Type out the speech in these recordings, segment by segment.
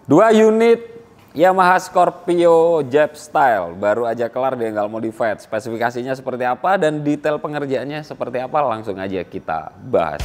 Dua unit Yamaha Scorpio Jap Style baru aja kelar di Enggal Modified. Spesifikasinya seperti apa dan detail pengerjaannya seperti apa, langsung aja kita bahas.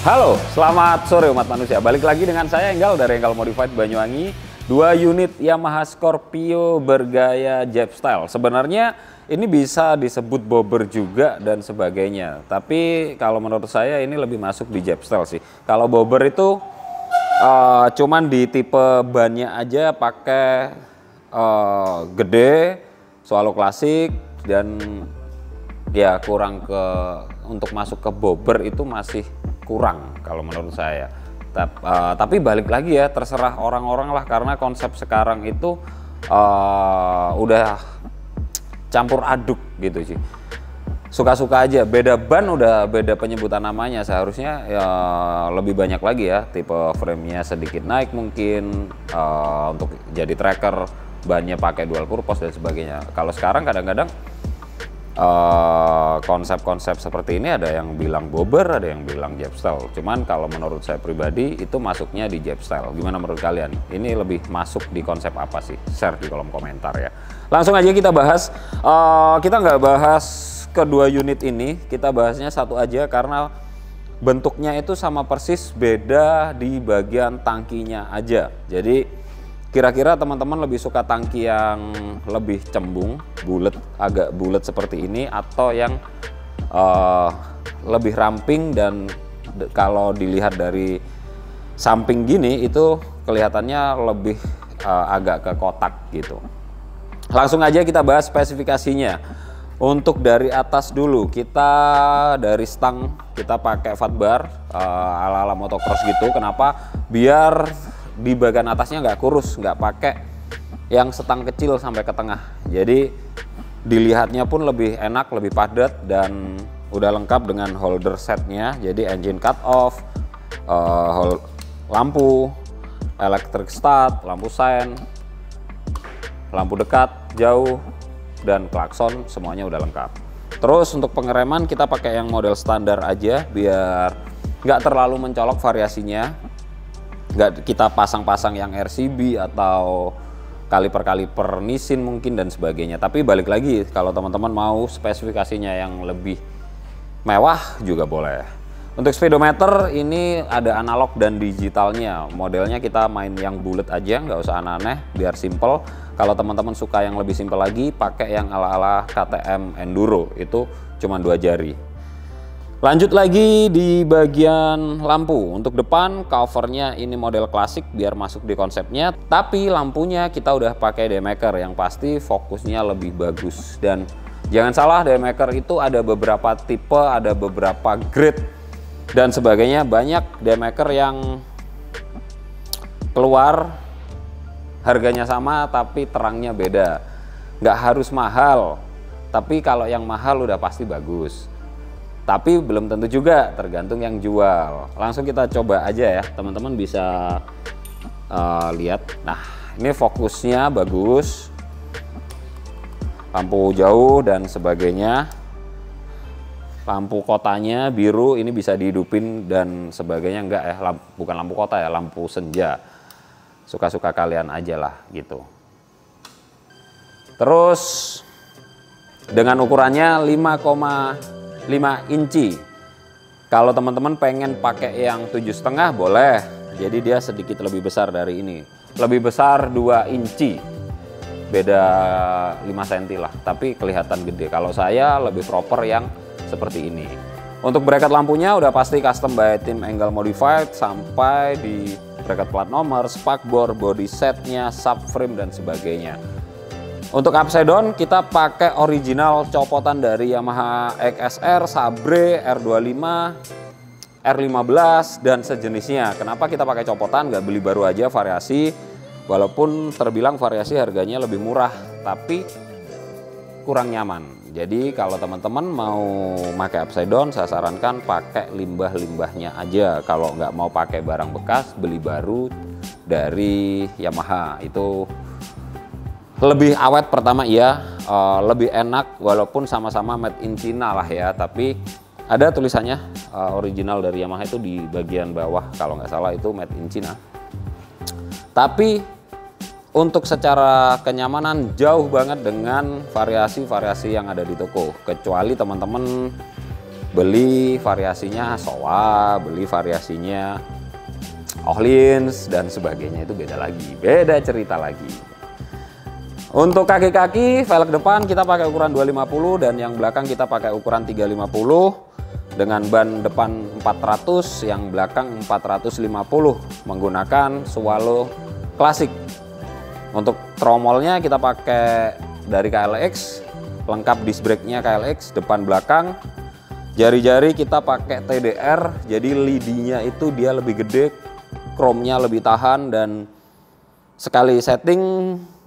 Halo, selamat sore umat manusia. Balik lagi dengan saya Enggal dari Enggal Modified Banyuwangi. Dua unit Yamaha Scorpio bergaya Jap Style. Sebenarnya ini bisa disebut bobber juga dan sebagainya. Tapi kalau menurut saya ini lebih masuk di Jap Style sih. Kalau bobber itu cuman di tipe bannya aja pakai gede, swallow klasik, dan ya kurang ke untuk masuk ke bobber itu masih kurang kalau menurut saya. Tapi balik lagi ya, terserah orang-orang lah, karena konsep sekarang itu udah campur aduk gitu sih. Suka-suka aja, beda ban udah beda penyebutan namanya, seharusnya ya lebih banyak lagi ya, tipe framenya sedikit naik mungkin, untuk jadi tracker bannya pakai dual purpose dan sebagainya. Kalau sekarang kadang-kadang konsep-konsep seperti ini ada yang bilang bobber, ada yang bilang Jap Style. Cuman kalau menurut saya pribadi itu masuknya di Jap Style. Gimana menurut kalian? Ini lebih masuk di konsep apa sih? Share di kolom komentar ya. Langsung aja kita bahas. Kita nggak bahas kedua unit ini, kita bahasnya satu aja karena bentuknya itu sama persis, beda di bagian tangkinya aja. Jadi kira-kira teman-teman lebih suka tangki yang lebih cembung, bulat, agak bulat seperti ini, atau yang lebih ramping dan kalau dilihat dari samping gini itu kelihatannya lebih agak ke kotak gitu. Langsung aja kita bahas spesifikasinya. Untuk dari atas dulu, kita dari stang kita pakai fat bar ala-ala motocross gitu. Kenapa? Biar di bagian atasnya nggak kurus, nggak pakai yang setang kecil sampai ke tengah. Jadi dilihatnya pun lebih enak, lebih padat, dan udah lengkap dengan holder setnya. Jadi engine cut off, lampu, electric start, lampu sein, lampu dekat, jauh, dan klakson, semuanya udah lengkap. Terus untuk pengereman kita pakai yang model standar aja biar nggak terlalu mencolok variasinya. Nggak kita pasang-pasang yang RCB atau kaliper-kaliper Nissin mungkin dan sebagainya. Tapi balik lagi, kalau teman-teman mau spesifikasinya yang lebih mewah juga boleh. Untuk speedometer ini ada analog dan digitalnya. Modelnya kita main yang bulat aja, nggak usah aneh-aneh, biar simple. Kalau teman-teman suka yang lebih simple lagi, pakai yang ala-ala KTM Enduro, itu cuma 2 jari. Lanjut lagi di bagian lampu. Untuk depan covernya ini model klasik biar masuk di konsepnya, tapi lampunya kita udah pakai daymaker yang pasti fokusnya lebih bagus. Dan jangan salah, daymaker itu ada beberapa tipe, ada beberapa grade dan sebagainya. Banyak daymaker yang keluar harganya sama tapi terangnya beda. Nggak harus mahal, tapi kalau yang mahal udah pasti bagus. Tapi belum tentu juga, tergantung yang jual. Langsung kita coba aja ya, teman-teman bisa lihat. Nah, ini fokusnya bagus, lampu jauh dan sebagainya. Lampu kotanya biru, ini bisa dihidupin dan sebagainya. Enggak ya, bukan lampu kota ya, lampu senja. Suka-suka kalian aja lah gitu. Terus dengan ukurannya 5,5 inci. Kalau teman-teman pengen pakai yang 7,5 boleh. Jadi dia sedikit lebih besar dari ini. Lebih besar 2 inci. Beda 5 cm lah, tapi kelihatan gede. Kalau saya lebih proper yang seperti ini. Untuk bracket lampunya udah pasti custom by tim Enggal Modified, sampai di bracket plat nomor, spakbor, body setnya, subframe dan sebagainya. Untuk upside down kita pakai original copotan dari Yamaha XSR, Sabre, R25, R15 dan sejenisnya. Kenapa kita pakai copotan, nggak beli baru aja, variasi? walaupun terbilang variasi harganya lebih murah, tapi kurang nyaman. Jadi kalau teman-teman mau pakai upside down, saya sarankan pakai limbah-limbahnya aja. Kalau nggak mau pakai barang bekas, beli baru dari Yamaha. Itu lebih awet pertama iya, lebih enak walaupun sama-sama made in China lah ya. Tapi ada tulisannya original dari Yamaha itu di bagian bawah, kalau nggak salah itu made in China. Tapi untuk secara kenyamanan jauh banget dengan variasi-variasi yang ada di toko. Kecuali teman-teman beli variasinya Showa, beli variasinya Ohlins dan sebagainya, itu beda lagi, beda cerita lagi. Untuk kaki-kaki, velg depan kita pakai ukuran 250 dan yang belakang kita pakai ukuran 350 dengan ban depan 400, yang belakang 450 menggunakan Swallow klasik. Untuk tromolnya kita pakai dari KLX, lengkap disc brake-nya KLX depan belakang. Jari-jari kita pakai TDR, jadi lidinya itu dia lebih gede, chrome-nya lebih tahan, dan sekali setting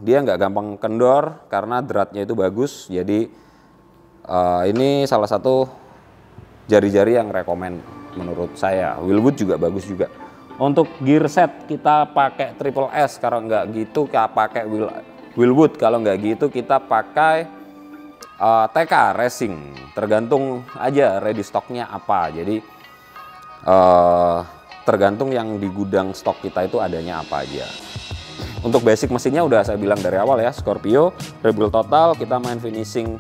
dia nggak gampang kendor karena dratnya itu bagus. Jadi ini salah satu jari-jari yang rekomen menurut saya. Willwood juga bagus juga. Untuk gear set kita pakai Triple S, kalau nggak gitu kita pakai Willwood, kalau nggak gitu kita pakai TK Racing, tergantung aja ready stocknya apa. Jadi tergantung yang di gudang stok kita itu adanya apa aja. Untuk basic mesinnya udah saya bilang dari awal ya, Scorpio, rebuild total, kita main finishing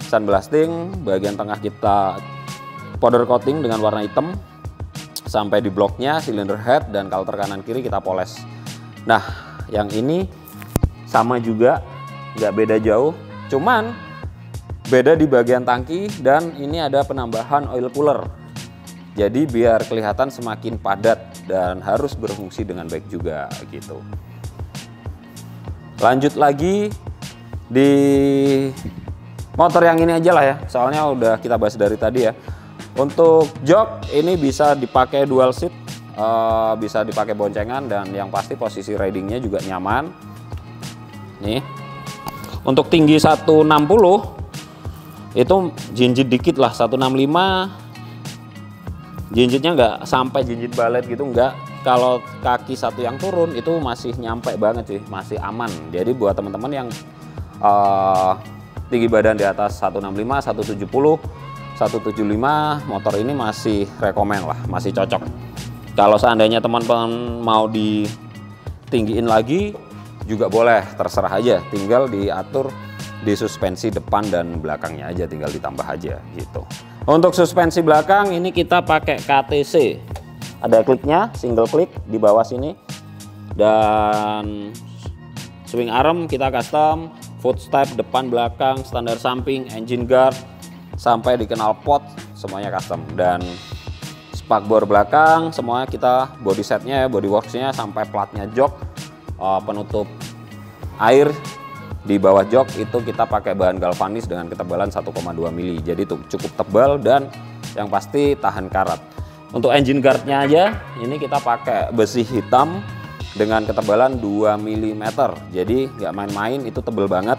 sandblasting, bagian tengah kita powder coating dengan warna hitam sampai di bloknya, cylinder head, dan kalter kanan kiri kita poles. Nah, yang ini sama juga, nggak beda jauh, cuman beda di bagian tangki dan ini ada penambahan oil cooler. Jadi biar kelihatan semakin padat dan harus berfungsi dengan baik juga gitu. Lanjut lagi di motor yang ini aja lah ya, soalnya udah kita bahas dari tadi ya. Untuk jok ini bisa dipakai dual seat, bisa dipakai boncengan, dan yang pasti posisi ridingnya juga nyaman. Nih, untuk tinggi 160 itu jinjit dikit lah, 165 jinjitnya nggak sampai jinjit balet gitu, nggak. Kalau kaki satu yang turun itu masih nyampe banget sih, masih aman. Jadi buat teman-teman yang tinggi badan di atas 165, 170, 175, motor ini masih rekomen lah, masih cocok. Kalau seandainya teman-teman mau ditinggiin lagi juga boleh, terserah aja, tinggal diatur di suspensi depan dan belakangnya aja, tinggal ditambah aja gitu. Untuk suspensi belakang ini kita pakai KTC, ada kliknya, single klik di bawah sini, dan swing arm kita custom, footstep depan belakang, standar samping, engine guard, sampai di knalpot semuanya custom, dan spakbor belakang semuanya kita body setnya, body worksnya, sampai platnya jok, penutup air di bawah jok itu kita pakai bahan galvanis dengan ketebalan 1,2 mili, jadi itu cukup tebal dan yang pasti tahan karat. Untuk engine guardnya aja ini kita pakai besi hitam dengan ketebalan 2 mm, jadi nggak main-main, itu tebel banget.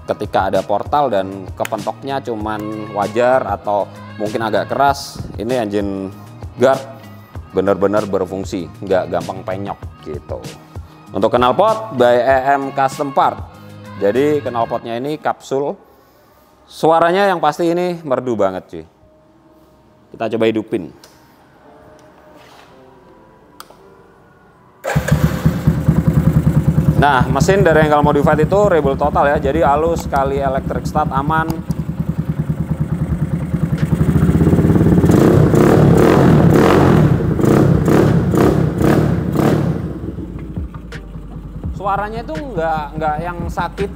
Ketika ada portal dan kepentoknya cuman wajar atau mungkin agak keras, ini engine guard benar-benar berfungsi, nggak gampang penyok gitu. Untuk knalpot by EM Custom Part, jadi knalpotnya ini kapsul, suaranya yang pasti ini merdu banget cuy. Kita coba hidupin. Nah, mesin dari Engkel Modified itu rebuild total ya, jadi halus sekali, electric start aman. Suaranya itu nggak yang sakit,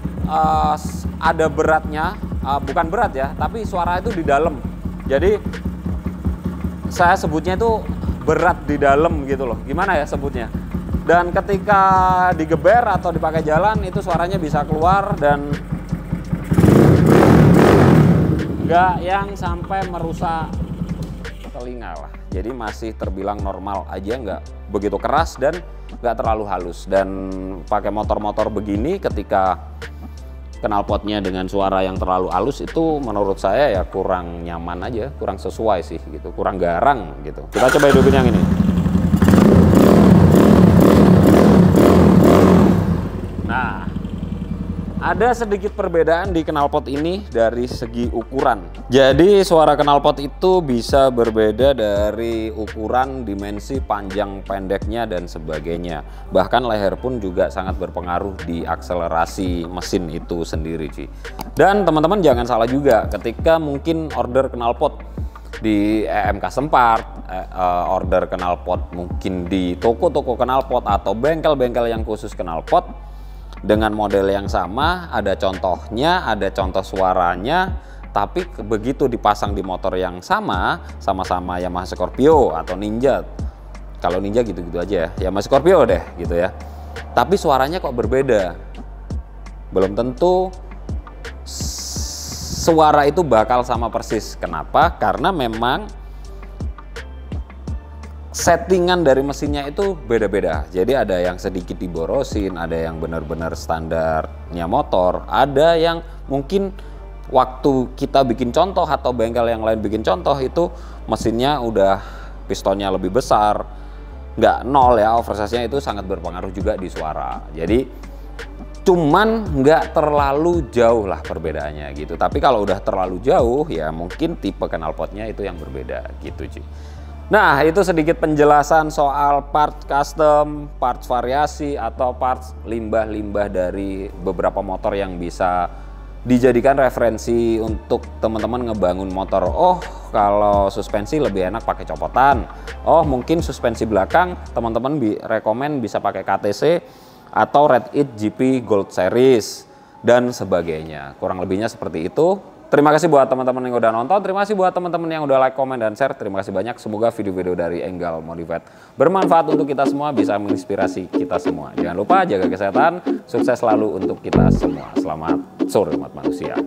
ada beratnya, bukan berat ya, tapi suara itu di dalam. Jadi saya sebutnya itu berat di dalam gitu loh. Gimana ya sebutnya? Dan ketika digeber atau dipakai jalan itu suaranya bisa keluar dan nggak yang sampai merusak telinga lah. Jadi masih terbilang normal aja, nggak begitu keras dan nggak terlalu halus. Dan pakai motor-motor begini ketika knalpotnya dengan suara yang terlalu halus itu menurut saya ya kurang nyaman aja, kurang sesuai sih gitu, kurang garang gitu. Kita coba hidupin yang ini. Nah, ada sedikit perbedaan di knalpot ini dari segi ukuran. Jadi suara knalpot itu bisa berbeda dari ukuran, dimensi, panjang pendeknya dan sebagainya. Bahkan leher pun juga sangat berpengaruh di akselerasi mesin itu sendiri sih. Dan teman-teman jangan salah juga ketika mungkin order knalpot di EM Custom Part, order knalpot mungkin di toko-toko knalpot atau bengkel-bengkel yang khusus knalpot dengan model yang sama, ada contohnya, ada contoh suaranya, tapi begitu dipasang di motor yang sama-sama Yamaha Scorpio atau Ninja. Kalau Ninja gitu-gitu aja ya, Yamaha Scorpio deh gitu ya. Tapi suaranya kok berbeda. Belum tentu suara itu bakal sama persis. Kenapa? Karena memang settingan dari mesinnya itu beda-beda. Jadi ada yang sedikit diborosin, ada yang benar-benar standarnya motor, ada yang mungkin waktu kita bikin contoh atau bengkel yang lain bikin contoh itu mesinnya udah pistonnya lebih besar, nggak nol ya, oversize-nya itu sangat berpengaruh juga di suara. Jadi cuman nggak terlalu jauh lah perbedaannya gitu. Tapi kalau udah terlalu jauh ya mungkin tipe knalpotnya itu yang berbeda gitu sih. Nah, itu sedikit penjelasan soal part custom, parts variasi, atau parts limbah-limbah dari beberapa motor yang bisa dijadikan referensi untuk teman-teman ngebangun motor. Oh, kalau suspensi lebih enak pakai copotan. Oh, mungkin suspensi belakang teman-teman rekomen bisa pakai KTC atau Red It GP Gold Series dan sebagainya. Kurang lebihnya seperti itu. Terima kasih buat teman-teman yang udah nonton, terima kasih buat teman-teman yang udah like, komen, dan share. Terima kasih banyak, semoga video-video dari Enggal Modified bermanfaat untuk kita semua, bisa menginspirasi kita semua. Jangan lupa jaga kesehatan, sukses selalu untuk kita semua. Selamat sore umat manusia.